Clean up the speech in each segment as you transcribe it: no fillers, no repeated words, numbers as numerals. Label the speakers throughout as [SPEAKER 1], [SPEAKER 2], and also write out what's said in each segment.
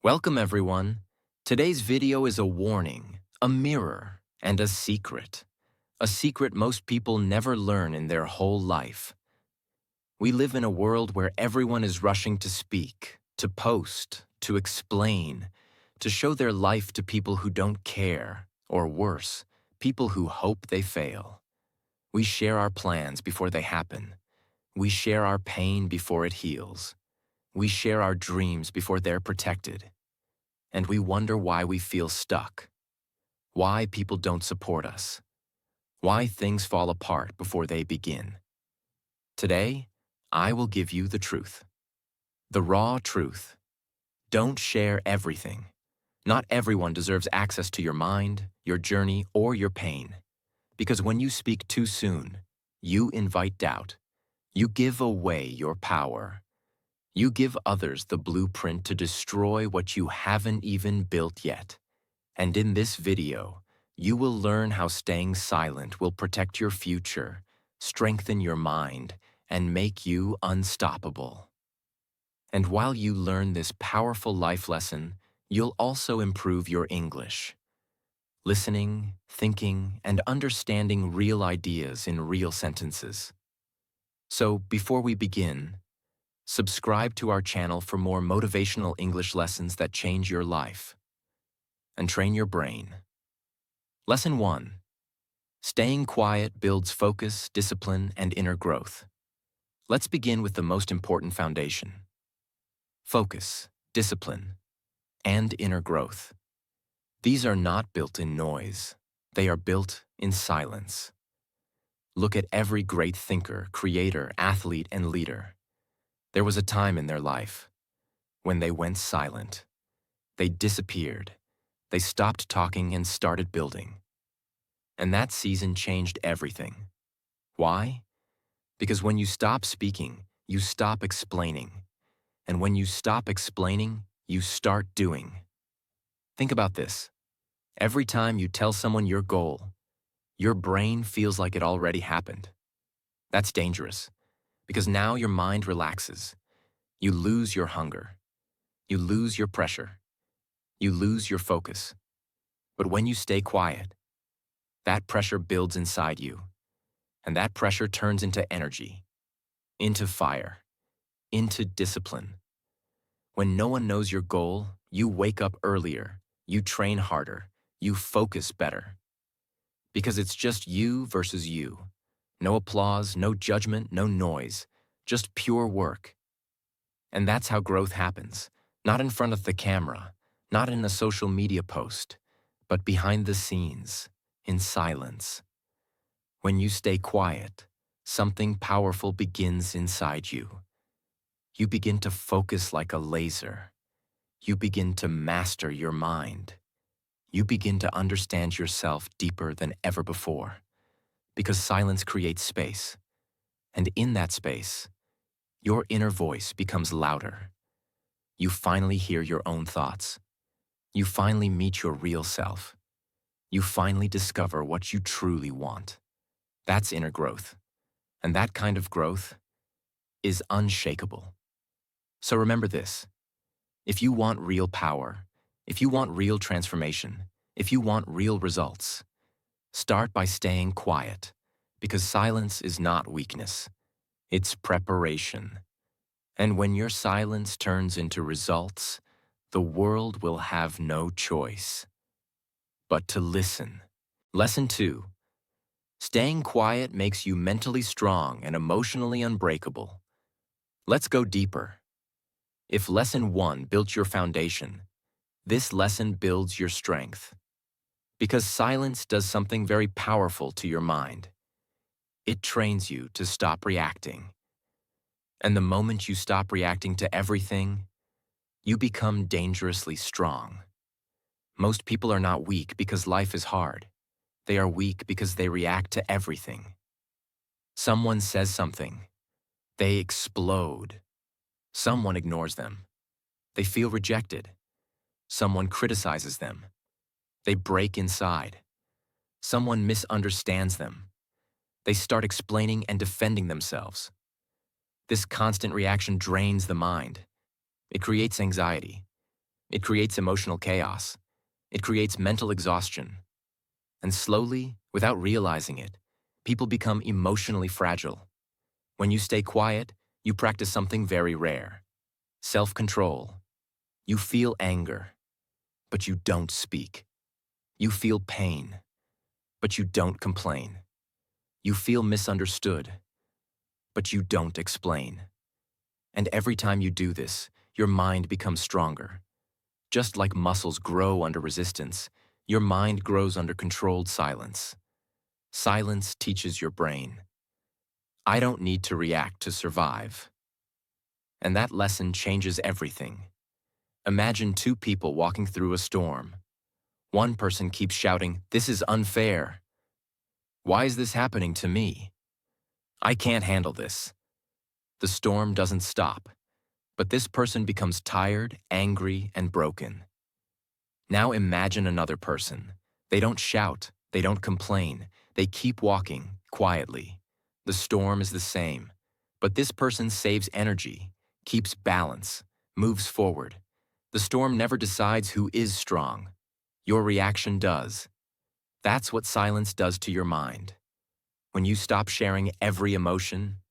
[SPEAKER 1] Welcome everyone. Today's video is a warning, a mirror, and a secret. A secret most people never learn in their whole life. We live in a world where everyone is rushing to speak, to post, to explain, to show their life to people who don't care, or worse, people who hope they fail. We share our plans before they happen. We share our pain before it heals. We share our dreams before they're protected. And we wonder why we feel stuck, why people don't support us, why things fall apart before they begin. Today, I will give you the truth. The raw truth. Don't share everything. Not everyone deserves access to your mind, your journey, or your pain. Because when you speak too soon, you invite doubt. You give away your power. You give others the blueprint to destroy what you haven't even built yet. And in this video, you will learn how staying silent will protect your future, strengthen your mind, and make you unstoppable. And while you learn this powerful life lesson, you'll also improve your English. Listening, thinking, and understanding real ideas in real sentences. So before we begin, subscribe to our channel for more motivational English lessons that change your life. And train your brain. Lesson 1. Staying quiet builds focus, discipline, and inner growth. Let's begin with the most important foundation. Focus, discipline, and inner growth. These are not built in noise. They are built in silence. Look at every great thinker, creator, athlete, and leader. There was a time in their life when they went silent. They disappeared. They stopped talking and started building. And that season changed everything. Why? Because when you stop speaking, you stop explaining. And when you stop explaining, you start doing. Think about this. Every time you tell someone your goal, your brain feels like it already happened. That's dangerous, because now your mind relaxes. You lose your hunger. You lose your pressure. You lose your focus. But when you stay quiet, that pressure builds inside you, and that pressure turns into energy, into fire, into discipline. When no one knows your goal, you wake up earlier, you train harder, you focus better. Because it's just you versus you. No applause, no judgment, no noise, just pure work. And that's how growth happens, not in front of the camera, not in a social media post, but behind the scenes, in silence. When you stay quiet, something powerful begins inside you. You begin to focus like a laser. You begin to master your mind. You begin to understand yourself deeper than ever before. Because silence creates space. And in that space, your inner voice becomes louder. You finally hear your own thoughts. You finally meet your real self. You finally discover what you truly want. That's inner growth. And that kind of growth is unshakable. So remember this. If you want real power, if you want real transformation, if you want real results, start by staying quiet, because silence is not weakness. It's preparation. And when your silence turns into results, the world will have no choice but to listen. Lesson 2. Staying quiet makes you mentally strong and emotionally unbreakable. Let's go deeper. If Lesson 1 built your foundation, this lesson builds your strength. Because silence does something very powerful to your mind. It trains you to stop reacting. And the moment you stop reacting to everything, you become dangerously strong. Most people are not weak because life is hard. They are weak because they react to everything. Someone says something. They explode. Someone ignores them. They feel rejected. Someone criticizes them. They break inside. Someone misunderstands them. They start explaining and defending themselves. This constant reaction drains the mind. It creates anxiety. It creates emotional chaos. It creates mental exhaustion. And slowly, without realizing it, people become emotionally fragile. When you stay quiet, you practice something very rare: self-control. You feel anger, but you don't speak. You feel pain, but you don't complain. You feel misunderstood, but you don't explain. And every time you do this, your mind becomes stronger. Just like muscles grow under resistance, your mind grows under controlled silence. Silence teaches your brain, I don't need to react to survive. And that lesson changes everything. Imagine two people walking through a storm. One person keeps shouting, "This is unfair. Why is this happening to me? I can't handle this." The storm doesn't stop, but this person becomes tired, angry, and broken. Now imagine another person. They don't shout, they don't complain, they keep walking, quietly. The storm is the same, but this person saves energy, keeps balance, moves forward. The storm never decides who is strong. Your reaction does. That's what silence does to your mind. When you stop sharing every emotion,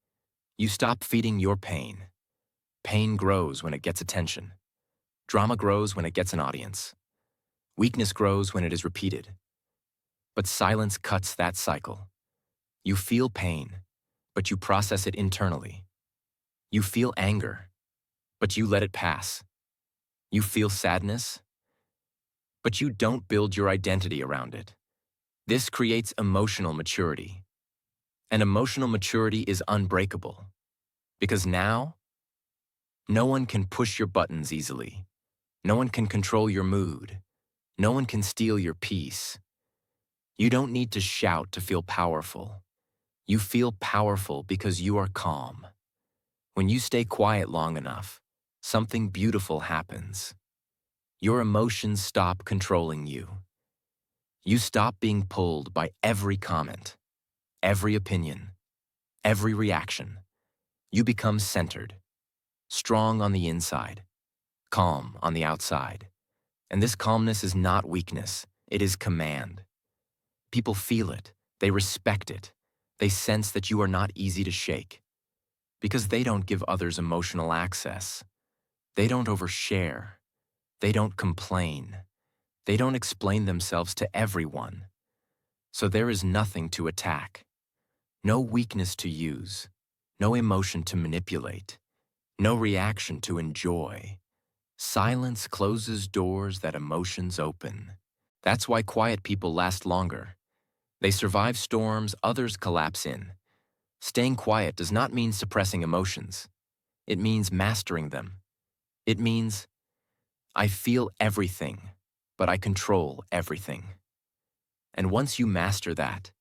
[SPEAKER 1] you stop feeding your pain. Pain grows when it gets attention. Drama grows when it gets an audience. Weakness grows when it is repeated. But silence cuts that cycle. You feel pain, but you process it internally. You feel anger, but you let it pass. You feel sadness, but you don't build your identity around it. This creates emotional maturity. And emotional maturity is unbreakable. Because now, no one can push your buttons easily. No one can control your mood. No one can steal your peace. You don't need to shout to feel powerful. You feel powerful because you are calm. When you stay quiet long enough, something beautiful happens. Your emotions stop controlling you. You stop being pulled by every comment, every opinion, every reaction. You become centered, strong on the inside, calm on the outside. And this calmness is not weakness, it is command. People feel it, they respect it, they sense that you are not easy to shake. Because they don't give others emotional access. They don't overshare. They don't complain. They don't explain themselves to everyone. So there is nothing to attack. No weakness to use. No emotion to manipulate. No reaction to enjoy. Silence closes doors that emotions open. That's why quiet people last longer. They survive storms others collapse in. Staying quiet does not mean suppressing emotions. It means mastering them. It means, I feel everything, but I control everything. And once you master that,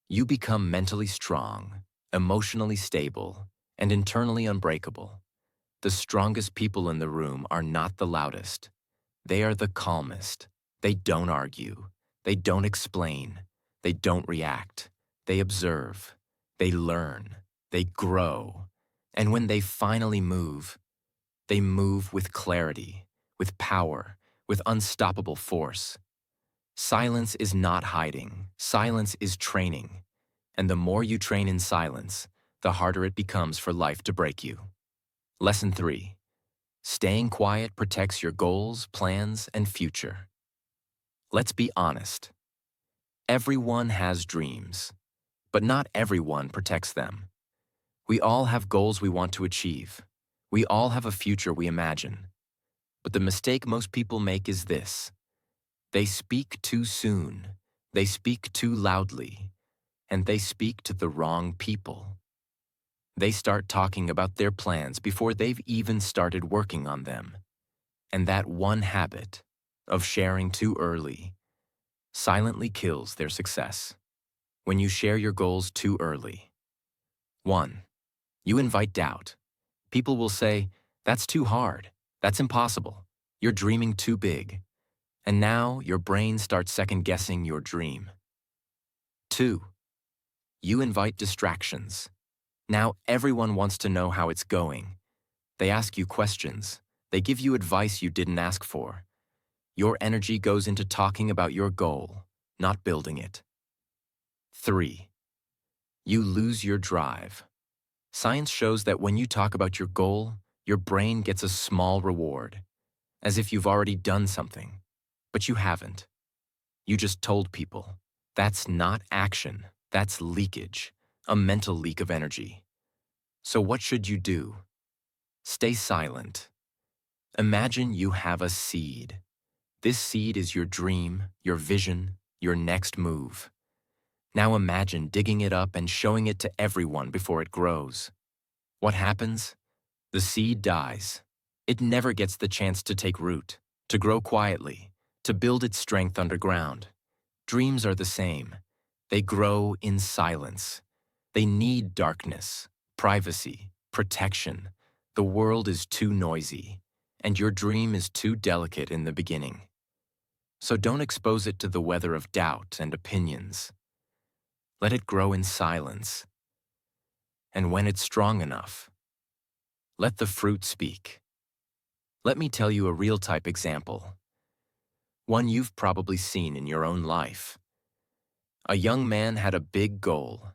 [SPEAKER 1] you become mentally strong, emotionally stable, and internally unbreakable. The strongest people in the room are not the loudest. They are the calmest. They don't argue. They don't explain. They don't react. They observe. They learn. They grow. And when they finally move, they move with clarity, with power, with unstoppable force. Silence is not hiding. Silence is training. And the more you train in silence, the harder it becomes for life to break you. Lesson 3. Staying quiet protects your goals, plans, and future. Let's be honest. Everyone has dreams, but not everyone protects them. We all have goals we want to achieve. We all have a future we imagine. But the mistake most people make is this. They speak too soon, they speak too loudly, and they speak to the wrong people. They start talking about their plans before they've even started working on them. And that one habit of sharing too early silently kills their success. When you share your goals too early. 1. You invite doubt. People will say, that's too hard, that's impossible, you're dreaming too big. And now your brain starts second-guessing your dream. 2. You invite distractions. Now everyone wants to know how it's going. They ask you questions. They give you advice you didn't ask for. Your energy goes into talking about your goal, not building it. 3. You lose your drive. Science shows that when you talk about your goal, your brain gets a small reward, as if you've already done something. But you haven't. You just told people. That's not action. That's leakage, a mental leak of energy. So what should you do? Stay silent. Imagine you have a seed. This seed is your dream, your vision, your next move. Now imagine digging it up and showing it to everyone before it grows. What happens? The seed dies. It never gets the chance to take root, to grow quietly, to build its strength underground. Dreams are the same. They grow in silence. They need darkness, privacy, protection. The world is too noisy, and your dream is too delicate in the beginning. So don't expose it to the weather of doubt and opinions. Let it grow in silence. And when it's strong enough, let the fruit speak. Let me tell you a real-type example, one you've probably seen in your own life. A young man had a big goal.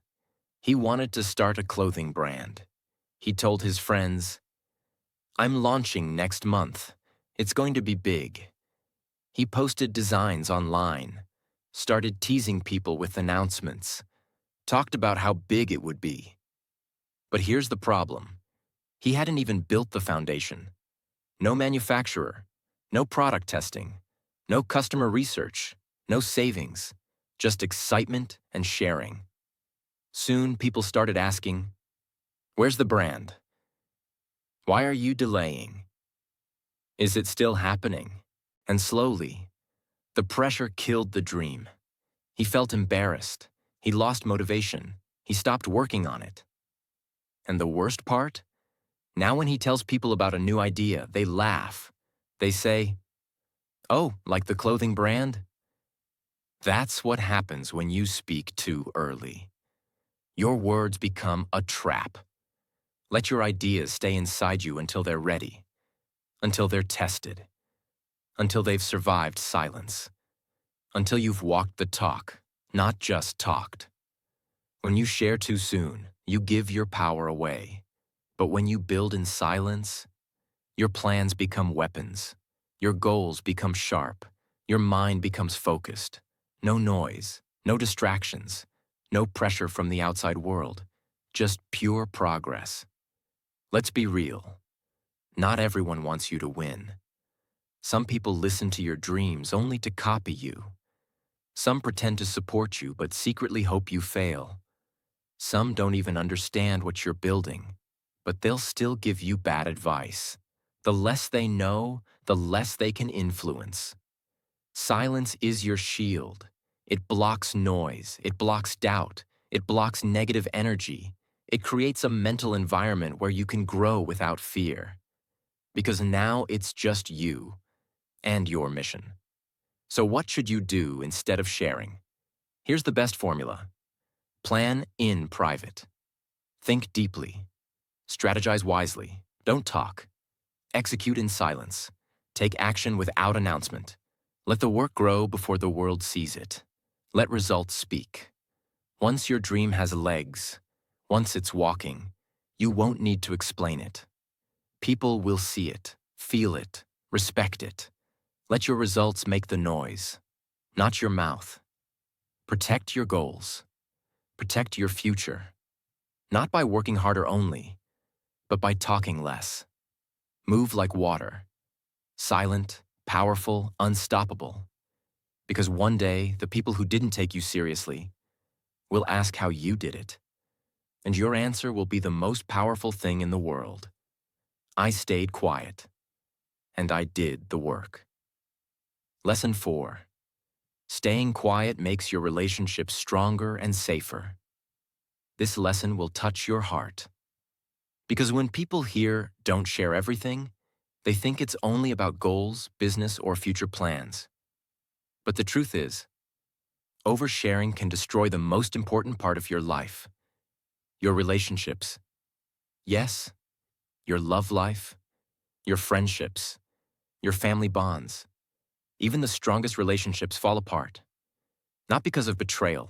[SPEAKER 1] He wanted to start a clothing brand. He told his friends, "I'm launching next month. It's going to be big." He posted designs online, started teasing people with announcements, talked about how big it would be. But here's the problem. He hadn't even built the foundation. No manufacturer, no product testing, no customer research, no savings, just excitement and sharing. Soon, people started asking, "Where's the brand? Why are you delaying? Is it still happening?" And slowly, the pressure killed the dream. He felt embarrassed. He lost motivation. He stopped working on it. And the worst part? Now when he tells people about a new idea, they laugh. They say, "Oh, like the clothing brand?" That's what happens when you speak too early. Your words become a trap. Let your ideas stay inside you until they're ready, until they're tested, until they've survived silence, until you've walked the talk, not just talked. When you share too soon, you give your power away. But when you build in silence, your plans become weapons. Your goals become sharp. Your mind becomes focused. No noise, no distractions, no pressure from the outside world, just pure progress. Let's be real. Not everyone wants you to win. Some people listen to your dreams only to copy you. Some pretend to support you but secretly hope you fail. Some don't even understand what you're building, but they'll still give you bad advice. The less they know, the less they can influence. Silence is your shield. It blocks noise, it blocks doubt, it blocks negative energy. It creates a mental environment where you can grow without fear. Because now it's just you and your mission. So what should you do instead of sharing? Here's the best formula. Plan in private. Think deeply. Strategize wisely. Don't talk. Execute in silence. Take action without announcement. Let the work grow before the world sees it. Let results speak. Once your dream has legs, once it's walking, you won't need to explain it. People will see it, feel it, respect it. Let your results make the noise, not your mouth. Protect your goals. Protect your future. Not by working harder only, but by talking less. Move like water. Silent, powerful, unstoppable. Because one day, the people who didn't take you seriously will ask how you did it. And your answer will be the most powerful thing in the world. I stayed quiet, and I did the work. Lesson 4. Staying quiet makes your relationships stronger and safer. This lesson will touch your heart. Because when people hear "don't share everything," they think it's only about goals, business, or future plans. But the truth is, oversharing can destroy the most important part of your life. Your relationships. Yes, your love life, your friendships, your family bonds. Even the strongest relationships fall apart. Not because of betrayal,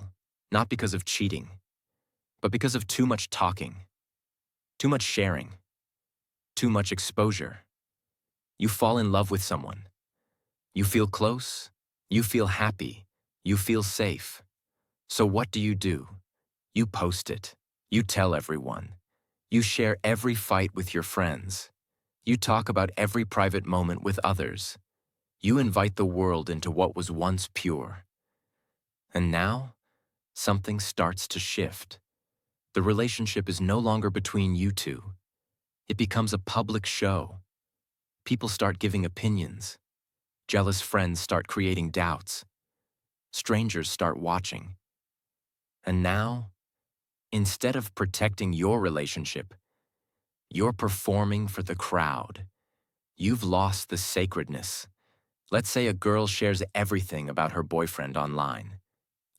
[SPEAKER 1] not because of cheating, but because of too much talking, too much sharing, too much exposure. You fall in love with someone. You feel close, you feel happy, you feel safe. So what do? You post it. You tell everyone. You share every fight with your friends. You talk about every private moment with others. You invite the world into what was once pure. And now, something starts to shift. The relationship is no longer between you two. It becomes a public show. People start giving opinions. Jealous friends start creating doubts. Strangers start watching. And now, instead of protecting your relationship, you're performing for the crowd. You've lost the sacredness. Let's say a girl shares everything about her boyfriend online.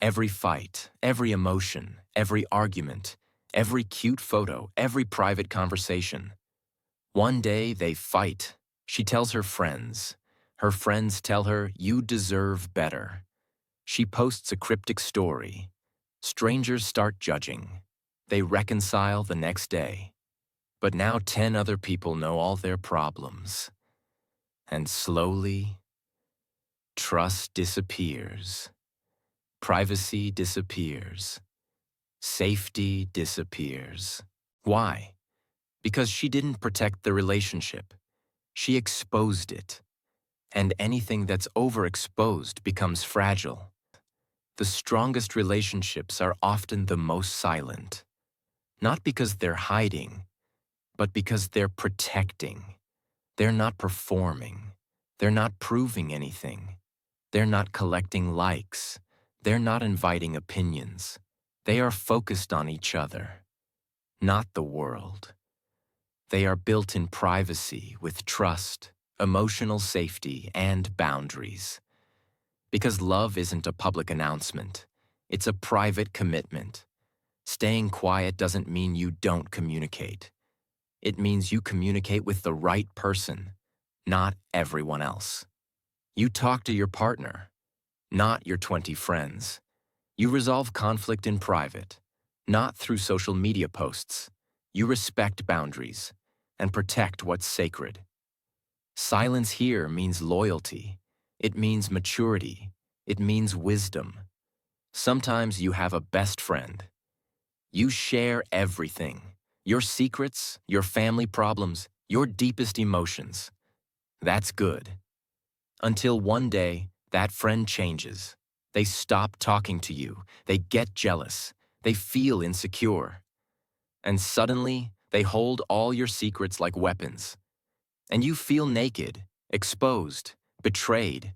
[SPEAKER 1] Every fight, every emotion, every argument, every cute photo, every private conversation. One day they fight. She tells her friends. Her friends tell her, "You deserve better." She posts a cryptic story. Strangers start judging. They reconcile the next day. But now 10 other people know all their problems. And slowly, trust disappears. Privacy disappears. Safety disappears. Why? Because she didn't protect the relationship. She exposed it. And anything that's overexposed becomes fragile. The strongest relationships are often the most silent. Not because they're hiding, but because they're protecting. They're not performing. They're not proving anything. They're not collecting likes. They're not inviting opinions. They are focused on each other, not the world. They are built in privacy with trust, emotional safety, and boundaries. Because love isn't a public announcement. It's a private commitment. Staying quiet doesn't mean you don't communicate. It means you communicate with the right person, not everyone else. You talk to your partner, not your 20 friends. You resolve conflict in private, not through social media posts. You respect boundaries and protect what's sacred. Silence here means loyalty. It means maturity. It means wisdom. Sometimes you have a best friend. You share everything. Your secrets, your family problems, your deepest emotions. That's good. Until one day, that friend changes. They stop talking to you. They get jealous. They feel insecure. And suddenly, they hold all your secrets like weapons. And you feel naked, exposed, betrayed.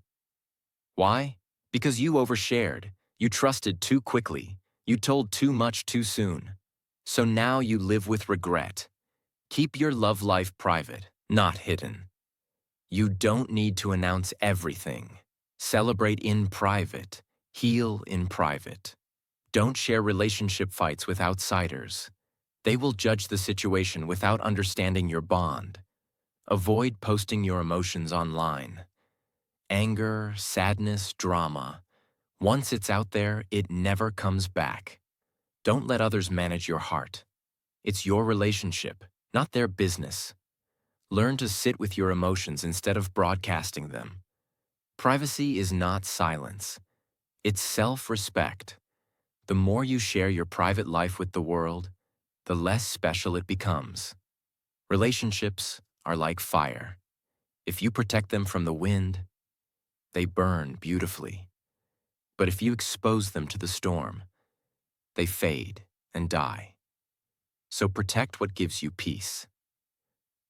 [SPEAKER 1] Why? Because you overshared. You trusted too quickly. You told too much too soon. So now you live with regret. Keep your love life private, not hidden. You don't need to announce everything. Celebrate in private. Heal in private. Don't share relationship fights with outsiders. They will judge the situation without understanding your bond. Avoid posting your emotions online. Anger, sadness, drama. Once it's out there, it never comes back. Don't let others manage your heart. It's your relationship, not their business. Learn to sit with your emotions instead of broadcasting them. Privacy is not silence. It's self-respect. The more you share your private life with the world, the less special it becomes. Relationships are like fire. If you protect them from the wind, they burn beautifully. But if you expose them to the storm, they fade and die. So protect what gives you peace.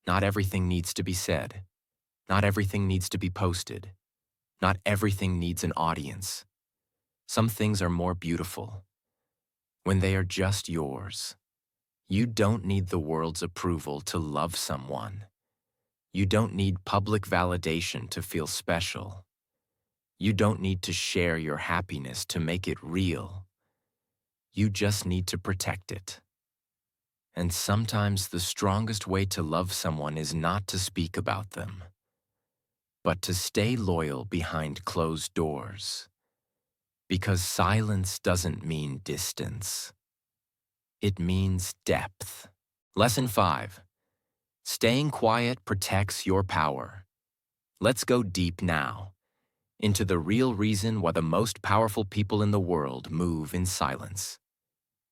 [SPEAKER 1] Not everything needs to be said. Not everything needs to be posted. Not everything needs an audience. Some things are more beautiful when they are just yours. You don't need the world's approval to love someone. You don't need public validation to feel special. You don't need to share your happiness to make it real. You just need to protect it. And sometimes the strongest way to love someone is not to speak about them, but to stay loyal behind closed doors. Because silence doesn't mean distance. It means depth. Lesson 5. Staying quiet protects your power. Let's go deep now, into the real reason why the most powerful people in the world move in silence.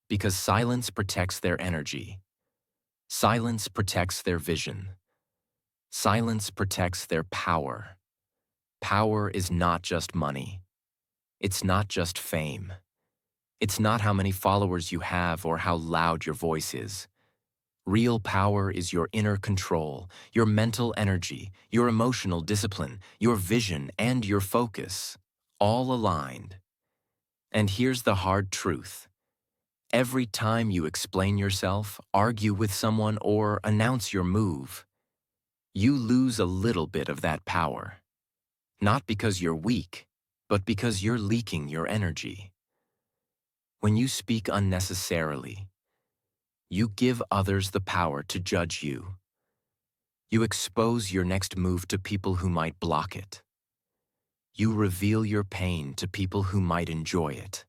[SPEAKER 1] Because silence protects their energy. Silence protects their vision. Silence protects their power. Power is not just money. It's not just fame. It's not how many followers you have or how loud your voice is. Real power is your inner control, your mental energy, your emotional discipline, your vision, and your focus, all aligned. And here's the hard truth. Every time you explain yourself, argue with someone, or announce your move, you lose a little bit of that power. Not because you're weak, but because you're leaking your energy. When you speak unnecessarily, you give others the power to judge you. You expose your next move to people who might block it. You reveal your pain to people who might enjoy it.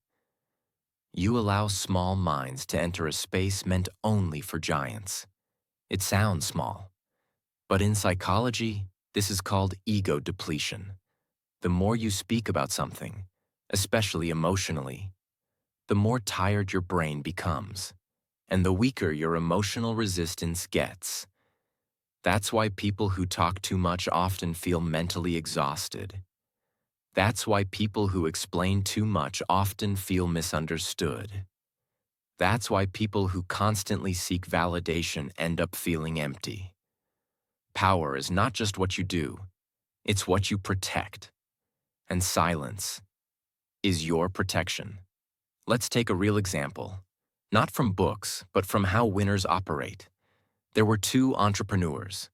[SPEAKER 1] You allow small minds to enter a space meant only for giants. It sounds small, but in psychology, this is called ego depletion. The more you speak about something, especially emotionally, the more tired your brain becomes, and the weaker your emotional resistance gets. That's why people who talk too much often feel mentally exhausted. That's why people who explain too much often feel misunderstood. That's why people who constantly seek validation end up feeling empty. Power is not just what you do, it's what you protect. And silence is your protection. Let's take a real example. Not from books, but from how winners operate. There were two entrepreneurs.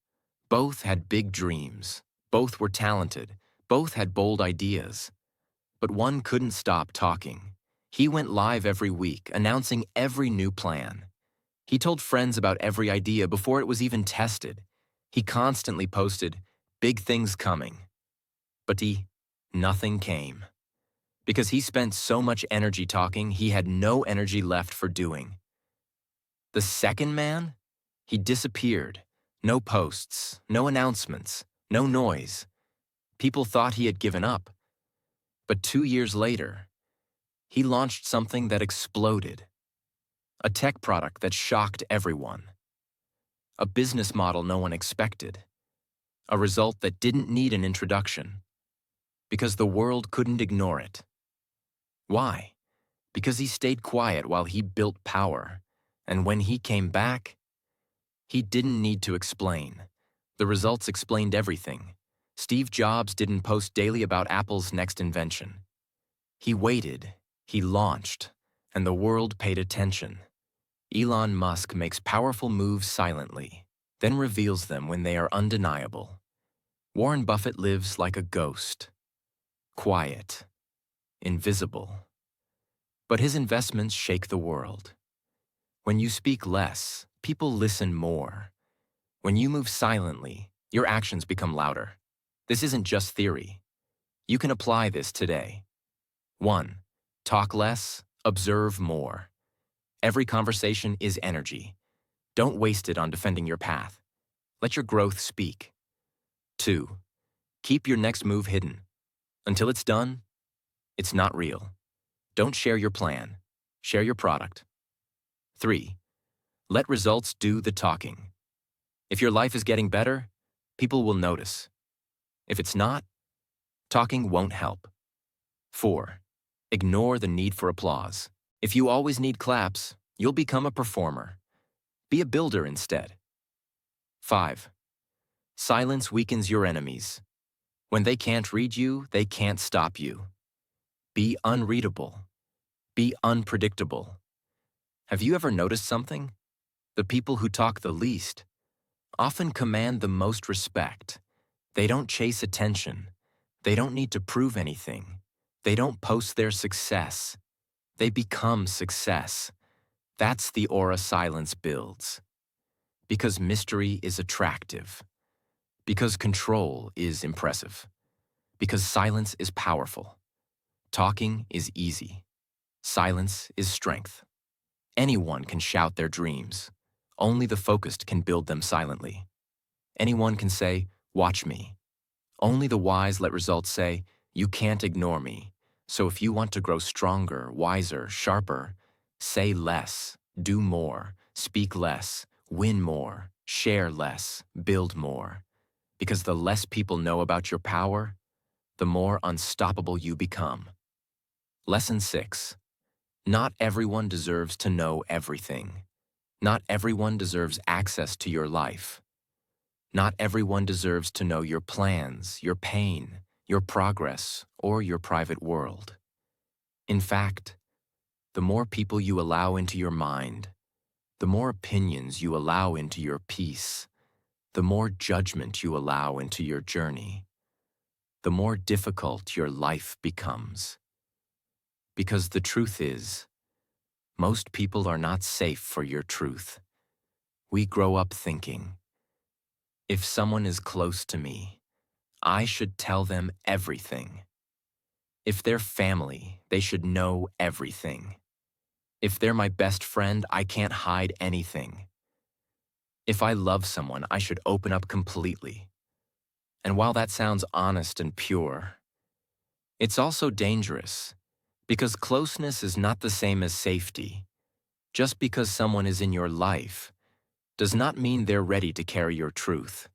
[SPEAKER 1] Both had big dreams. Both were talented. Both had bold ideas. But one couldn't stop talking. He went live every week, announcing every new plan. He told friends about every idea before it was even tested. He constantly posted, "Big things coming." But nothing came. Because he spent so much energy talking, he had no energy left for doing. The second man? He disappeared. No posts, no announcements, no noise. People thought he had given up. But 2 years later, he launched something that exploded. A tech product that shocked everyone. A business model no one expected. A result that didn't need an introduction. Because the world couldn't ignore it. Why? Because he stayed quiet while he built power. And when he came back, he didn't need to explain. The results explained everything. Steve Jobs didn't post daily about Apple's next invention. He waited, he launched, and the world paid attention. Elon Musk makes powerful moves silently, then reveals them when they are undeniable. Warren Buffett lives like a ghost. Quiet. Invisible. But his investments shake the world. When you speak less, people listen more. When you move silently, your actions become louder. This isn't just theory. You can apply this today. 1. Talk less, observe more. Every conversation is energy. Don't waste it on defending your path. Let your growth speak. 2. Keep your next move hidden. Until it's done, it's not real. Don't share your plan. Share your product. 3. Let results do the talking. If your life is getting better, people will notice. If it's not, talking won't help. 4. Ignore the need for applause. If you always need claps, you'll become a performer. Be a builder instead. 5. Silence weakens your enemies. When they can't read you, they can't stop you. Be unreadable. Be unpredictable. Have you ever noticed something? The people who talk the least often command the most respect. They don't chase attention. They don't need to prove anything. They don't post their success. They become success. That's the aura silence builds. Because mystery is attractive. Because control is impressive. Because silence is powerful. Talking is easy. Silence is strength. Anyone can shout their dreams. Only the focused can build them silently. Anyone can say, "Watch me." Only the wise let results say, "You can't ignore me." So if you want to grow stronger, wiser, sharper, say less, do more, speak less, win more, share less, build more. Because the less people know about your power, the more unstoppable you become. Lesson 6. Not everyone deserves to know everything. Not everyone deserves access to your life. Not everyone deserves to know your plans, your pain, your progress, or your private world. In fact, the more people you allow into your mind, the more opinions you allow into your peace, the more judgment you allow into your journey, the more difficult your life becomes. Because the truth is, most people are not safe for your truth. We grow up thinking, if someone is close to me, I should tell them everything. If they're family, they should know everything. If they're my best friend, I can't hide anything. If I love someone, I should open up completely. And while that sounds honest and pure, it's also dangerous, because closeness is not the same as safety. Just because someone is in your life does not mean they're ready to carry your truth.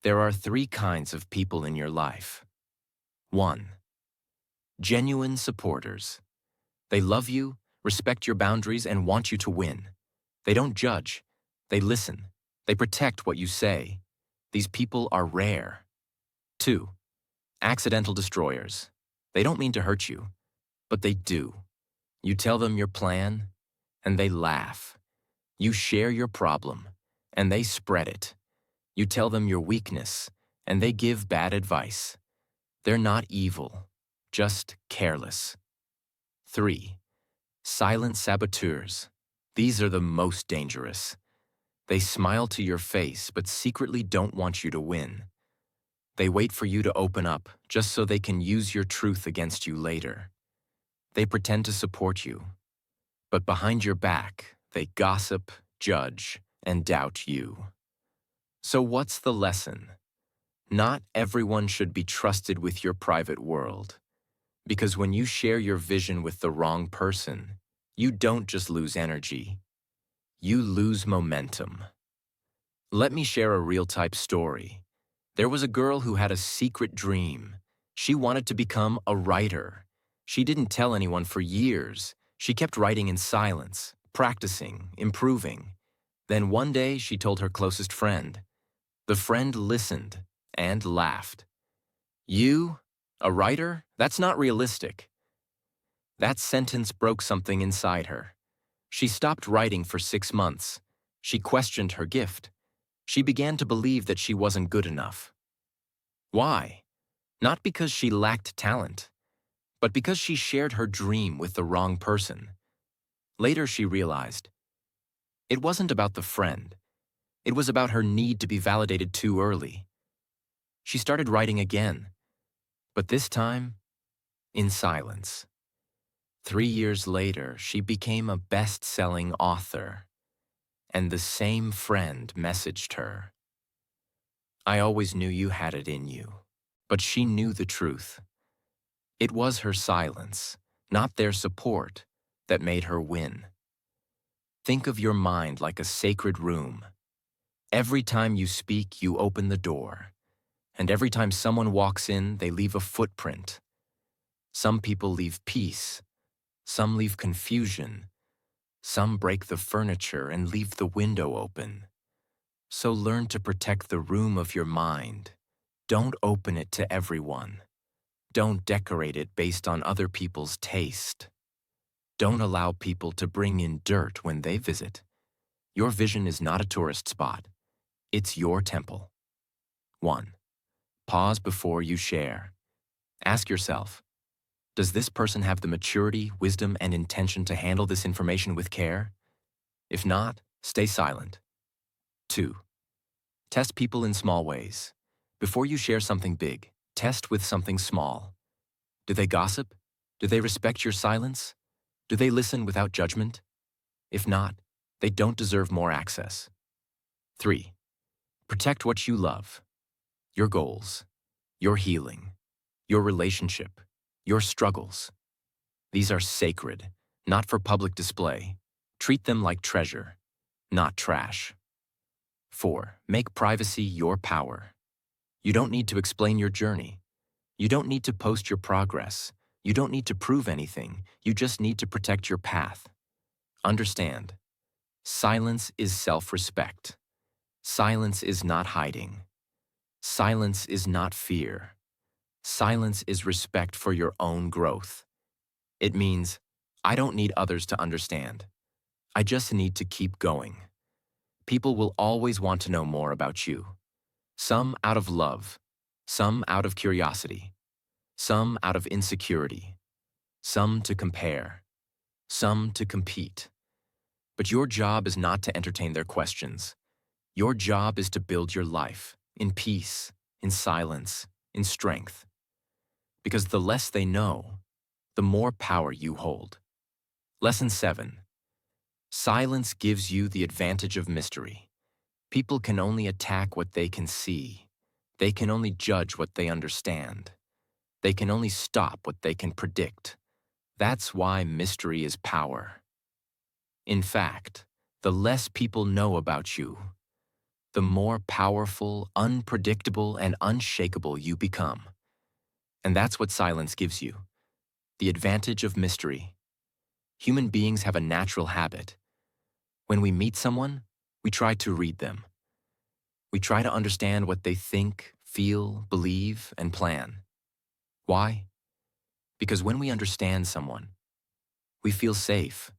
[SPEAKER 1] There are 3 kinds of people in your life. 1. Genuine supporters. They love you, respect your boundaries, and want you to win. They don't judge. They listen. They protect what you say. These people are rare. 2. Accidental destroyers. They don't mean to hurt you, but they do. You tell them your plan, and they laugh. You share your problem, and they spread it. You tell them your weakness, and they give bad advice. They're not evil, just careless. 3. Silent saboteurs. These are the most dangerous. They smile to your face, but secretly don't want you to win. They wait for you to open up, just so they can use your truth against you later. They pretend to support you, but behind your back, they gossip, judge, and doubt you. So what's the lesson? Not everyone should be trusted with your private world. Because when you share your vision with the wrong person, you don't just lose energy, you lose momentum. Let me share a real-type story. There was a girl who had a secret dream. She wanted to become a writer. She didn't tell anyone for years. She kept writing in silence, practicing, improving. Then one day she told her closest friend. The friend listened and laughed. "You? A writer? That's not realistic." That sentence broke something inside her. She stopped writing for 6 months. She questioned her gift. She began to believe that she wasn't good enough. Why? Not because she lacked talent, but because she shared her dream with the wrong person. Later she realized it wasn't about the friend. It was about her need to be validated too early. She started writing again, but this time, in silence. 3 years later, she became a best-selling author, and the same friend messaged her. "I always knew you had it in you," but she knew the truth. It was her silence, not their support, that made her win. Think of your mind like a sacred room. Every time you speak, you open the door. And every time someone walks in, they leave a footprint. Some people leave peace. Some leave confusion. Some break the furniture and leave the window open. So learn to protect the room of your mind. Don't open it to everyone. Don't decorate it based on other people's taste. Don't allow people to bring in dirt when they visit. Your vision is not a tourist spot. It's your temple. 1. Pause before you share. Ask yourself, does this person have the maturity, wisdom, and intention to handle this information with care? If not, stay silent. 2. Test people in small ways. Before you share something big, test with something small. Do they gossip? Do they respect your silence? Do they listen without judgment? If not, they don't deserve more access. 3. Protect what you love. Your goals, your healing, your relationship, your struggles. These are sacred, not for public display. Treat them like treasure, not trash. 4. Make privacy your power. You don't need to explain your journey. You don't need to post your progress. You don't need to prove anything. You just need to protect your path. Understand, silence is self-respect. Silence is not hiding. Silence is not fear. Silence is respect for your own growth. It means, I don't need others to understand. I just need to keep going. People will always want to know more about you. Some out of love, some out of curiosity, some out of insecurity, some to compare, some to compete. But your job is not to entertain their questions. Your job is to build your life in peace, in silence, in strength. Because the less they know, the more power you hold. Lesson 7. Silence gives you the advantage of mystery. People can only attack what they can see. They can only judge what they understand. They can only stop what they can predict. That's why mystery is power. In fact, the less people know about you, the more powerful, unpredictable, and unshakable you become. And that's what silence gives you, the advantage of mystery. Human beings have a natural habit. When we meet someone, we try to read them. We try to understand what they think, feel, believe, and plan. Why? Because when we understand someone, we feel safe.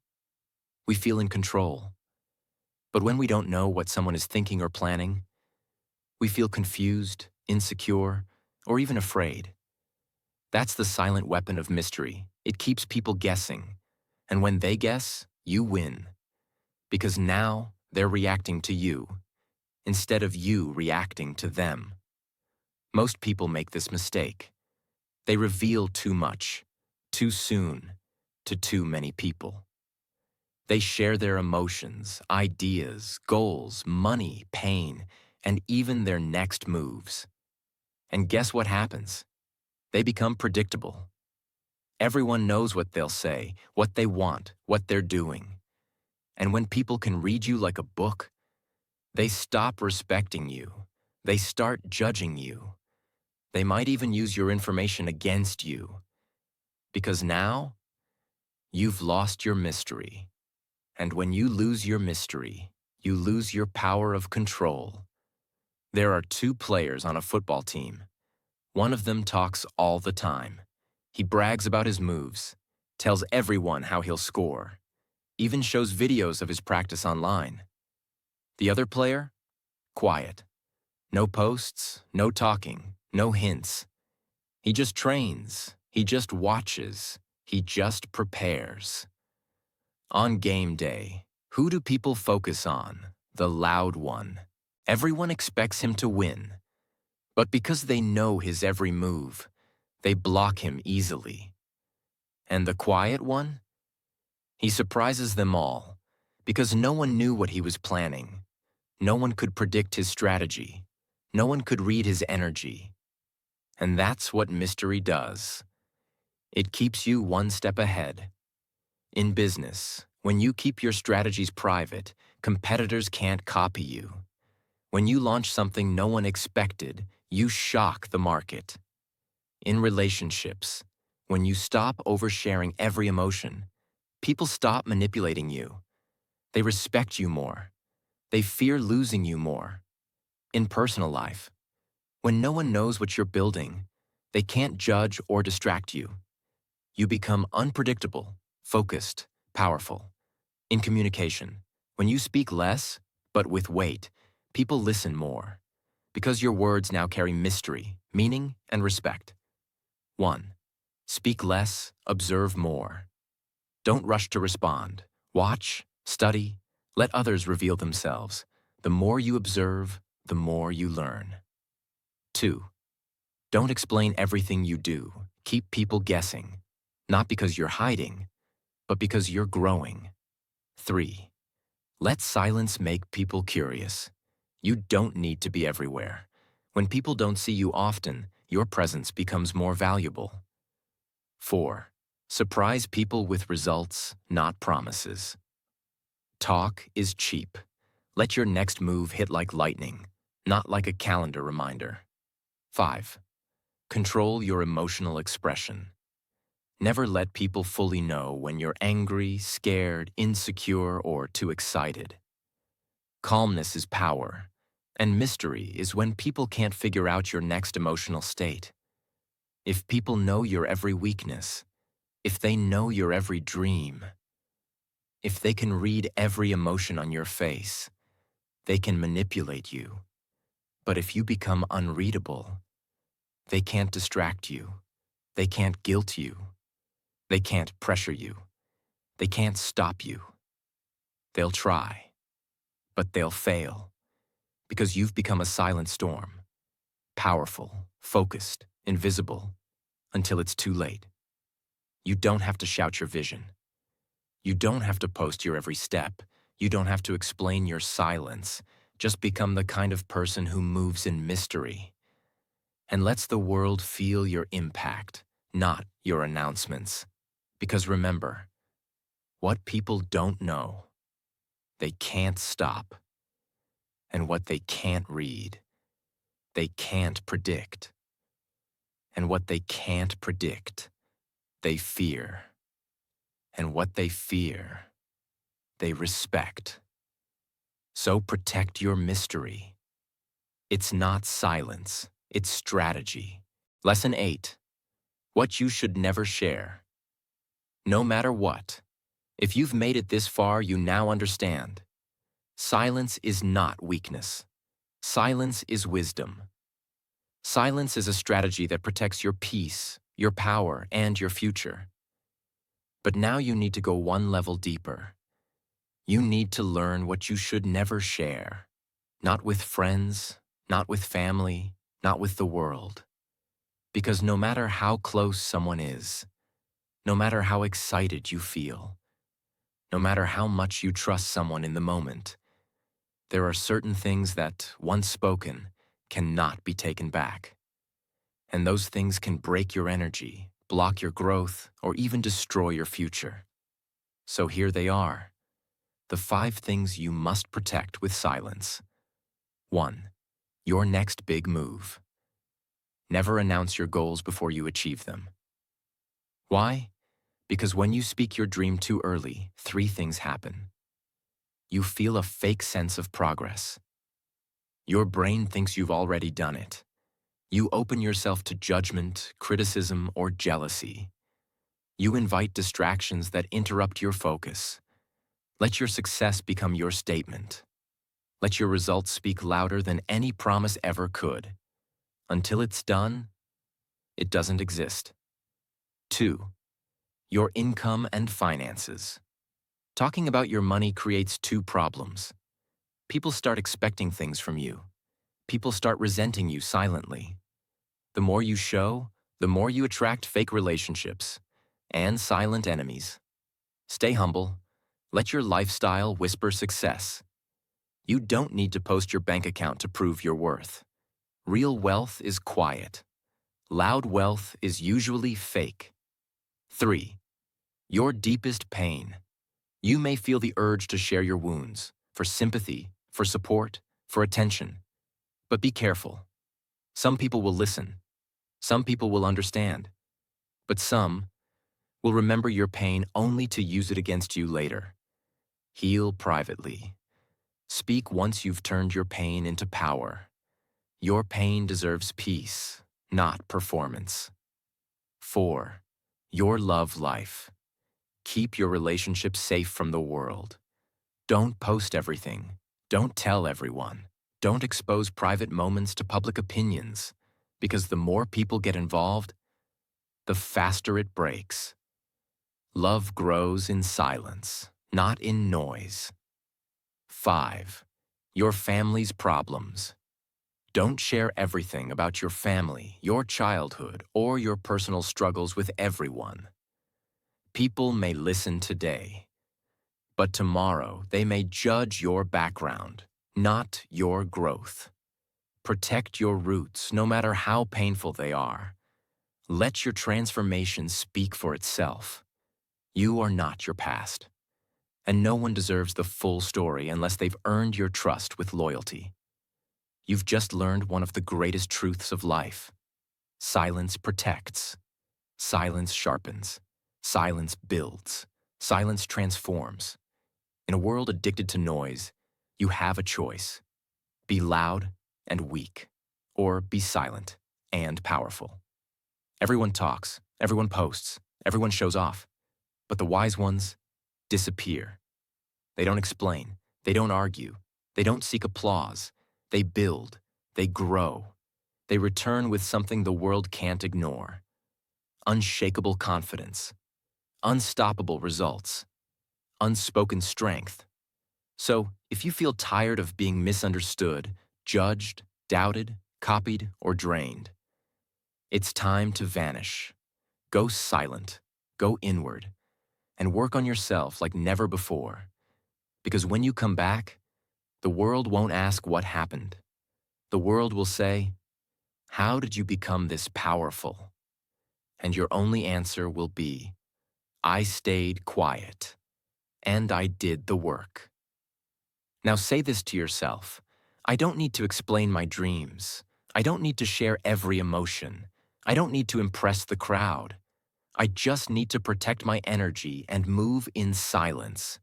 [SPEAKER 1] We feel in control. But when we don't know what someone is thinking or planning, we feel confused, insecure, or even afraid. That's the silent weapon of mystery. It keeps people guessing. And when they guess, you win. Because now they're reacting to you, instead of you reacting to them. Most people make this mistake. They reveal too much, too soon, to too many people. They share their emotions, ideas, goals, money, pain, and even their next moves. And guess what happens? They become predictable. Everyone knows what they'll say, what they want, what they're doing. And when people can read you like a book, they stop respecting you. They start judging you. They might even use your information against you. Because now, you've lost your mystery. And when you lose your mystery, you lose your power of control. There are 2 players on a football team. One of them talks all the time. He brags about his moves, tells everyone how he'll score, even shows videos of his practice online. The other player? Quiet. No posts, no talking, no hints. He just trains, he just watches, he just prepares. On game day, who do people focus on? The loud one. Everyone expects him to win. But because they know his every move, they block him easily. And the quiet one? He surprises them all, because no one knew what he was planning. No one could predict his strategy. No one could read his energy. And that's what mystery does. It keeps you one step ahead. In business, when you keep your strategies private, competitors can't copy you. When you launch something no one expected, you shock the market. In relationships, when you stop oversharing every emotion, people stop manipulating you. They respect you more. They fear losing you more. In personal life, when no one knows what you're building, they can't judge or distract you. You become unpredictable, focused, powerful. In communication, when you speak less, but with weight, people listen more. Because your words now carry mystery, meaning, and respect. 1. Speak less, observe more. Don't rush to respond. Watch, study, let others reveal themselves. The more you observe, the more you learn. 2. Don't explain everything you do. Keep people guessing, not because you're hiding, but because you're growing. 3. Let silence make people curious. You don't need to be everywhere. When people don't see you often, your presence becomes more valuable. 4. Surprise people with results, not promises. Talk is cheap. Let your next move hit like lightning, not like a calendar reminder. 5. Control your emotional expression. Never let people fully know when you're angry, scared, insecure, or too excited. Calmness is power, and mystery is when people can't figure out your next emotional state. If people know your every weakness, if they know your every dream, if they can read every emotion on your face, they can manipulate you. But if you become unreadable, they can't distract you. They can't guilt you. They can't pressure you. They can't stop you. They'll try, but they'll fail, because you've become a silent storm, powerful, focused, invisible, until it's too late. You don't have to shout your vision. You don't have to post your every step. You don't have to explain your silence. Just become the kind of person who moves in mystery and lets the world feel your impact, not your announcements. Because remember, what people don't know, they can't stop. And what they can't read, they can't predict. And what they can't predict, they fear. And what they fear, they respect. So protect your mystery. It's not silence, it's strategy. Lesson 8. What you should never share. No matter what, if you've made it this far, you now understand. Silence is not weakness. Silence is wisdom. Silence is a strategy that protects your peace, your power, and your future. But now you need to go one level deeper. You need to learn what you should never share. Not with friends, not with family, not with the world. Because no matter how close someone is, no matter how excited you feel, no matter how much you trust someone in the moment, there are certain things that, once spoken, cannot be taken back. And those things can break your energy, block your growth, or even destroy your future. So here they are, the 5 things you must protect with silence. 1. Your next big move. Never announce your goals before you achieve them. Why? Because when you speak your dream too early, 3 things happen. You feel a fake sense of progress. Your brain thinks you've already done it. You open yourself to judgment, criticism, or jealousy. You invite distractions that interrupt your focus. Let your success become your statement. Let your results speak louder than any promise ever could. Until it's done, it doesn't exist. 2. Your income and finances. Talking about your money creates 2 problems. People start expecting things from you. People start resenting you silently. The more you show, the more you attract fake relationships and silent enemies. Stay humble. Let your lifestyle whisper success. You don't need to post your bank account to prove your worth. Real wealth is quiet. Loud wealth is usually fake. 3. Your deepest pain. You may feel the urge to share your wounds, for sympathy, for support, for attention. But be careful. Some people will listen. Some people will understand. But some will remember your pain only to use it against you later. Heal privately. Speak once you've turned your pain into power. Your pain deserves peace, not performance. 4. Your love life. Keep your relationships safe from the world. Don't post everything. Don't tell everyone. Don't expose private moments to public opinions, because the more people get involved, the faster it breaks. Love grows in silence, not in noise. 5. Your family's problems. Don't share everything about your family, your childhood, or your personal struggles with everyone. People may listen today, but tomorrow they may judge your background, not your growth. Protect your roots, no matter how painful they are. Let your transformation speak for itself. You are not your past, and no one deserves the full story unless they've earned your trust with loyalty. You've just learned one of the greatest truths of life. Silence protects. Silence sharpens. Silence builds. Silence transforms. In a world addicted to noise, you have a choice. Be loud and weak, or be silent and powerful. Everyone talks, everyone posts, everyone shows off, but the wise ones disappear. They don't explain, they don't argue, they don't seek applause. They build, they grow. They return with something the world can't ignore. Unshakable confidence, unstoppable results, unspoken strength. So, if you feel tired of being misunderstood, judged, doubted, copied, or drained, it's time to vanish. Go silent, go inward, and work on yourself like never before. Because when you come back, the world won't ask what happened. The world will say, "How did you become this powerful?" And your only answer will be, "I stayed quiet, and I did the work." Now say this to yourself. I don't need to explain my dreams. I don't need to share every emotion. I don't need to impress the crowd. I just need to protect my energy and move in silence.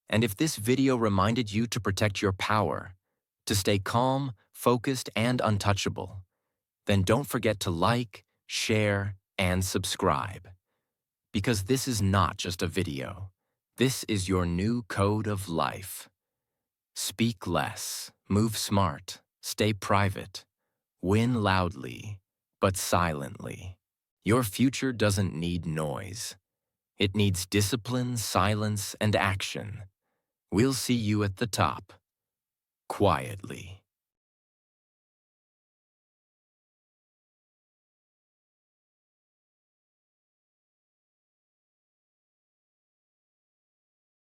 [SPEAKER 1] And if this video reminded you to protect your power, to stay calm, focused, and untouchable, then don't forget to like, share, and subscribe. Because this is not just a video. This is your new code of life. Speak less, move smart, stay private, win loudly, but silently. Your future doesn't need noise. It needs discipline, silence, and action. We'll see you at the top, quietly.